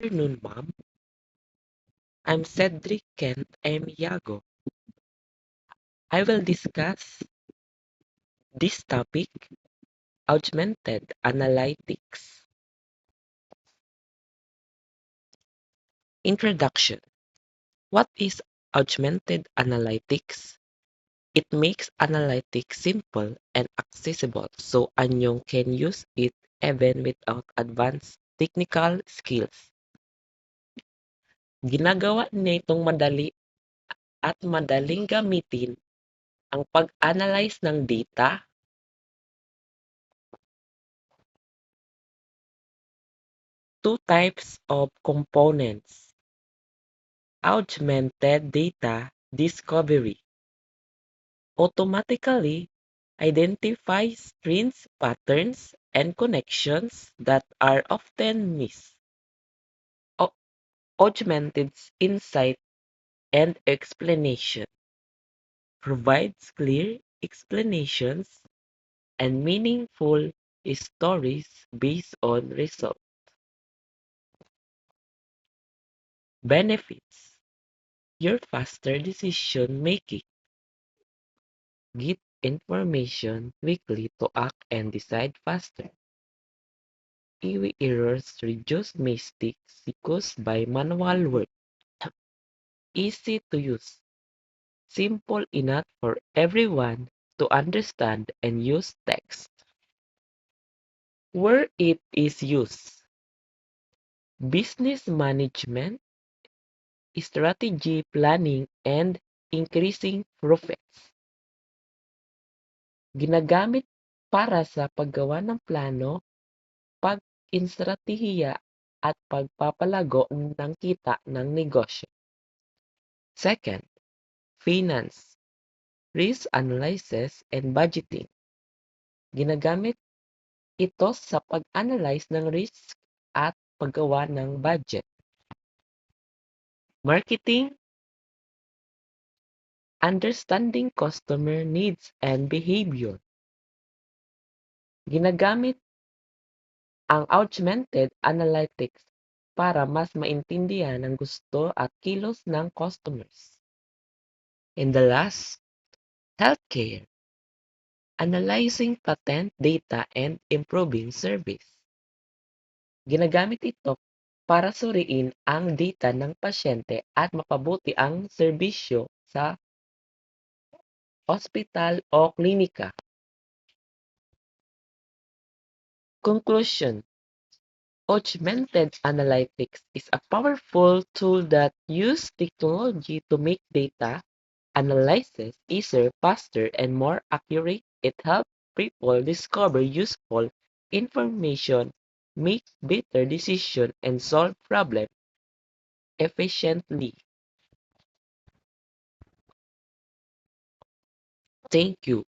afternoon, ma'am. I'm Cedric Kent M. Yago. I will discuss this topic, augmented analytics. Introduction. What is augmented analytics? It makes analytics simple and accessible so anyone can use it even without advanced technical skills. Ginagawa niya itong madali at madaling gamitin ang pag-analyze ng data, two types of components. Augmented data discovery automatically identifies trends, patterns, and connections that are often missed. Augmented insight and explanation provides clear explanations and meaningful stories based on results. Benefits: your faster decision making. Get information quickly to act and decide faster. EV errors reduce mistakes caused by manual work. Easy to use. Simple enough for everyone to understand and use text. Where it is used: business management, strategy planning, and increasing profits. Ginagamit para sa paggawa ng plano, pag-instratehiya, at pagpapalago ng kita ng negosyo. Second, finance, risk analysis, and budgeting. Ginagamit ito sa pag-analyze ng risk at paggawa ng budget. Marketing, understanding customer needs and behavior. Ginagamit ang augmented analytics para mas maintindihan ang gusto at kilos ng customers. And the last, healthcare, analyzing patent data and improving service. Ginagamit ito para suriin ang data ng pasyente at mapabuti ang serbisyo sa ospital o klinika. Conclusion: augmented analytics is a powerful tool that uses technology to make data analysis easier, faster, and more accurate. It helps people discover useful information, make better decisions, and solve problems efficiently. Thank you.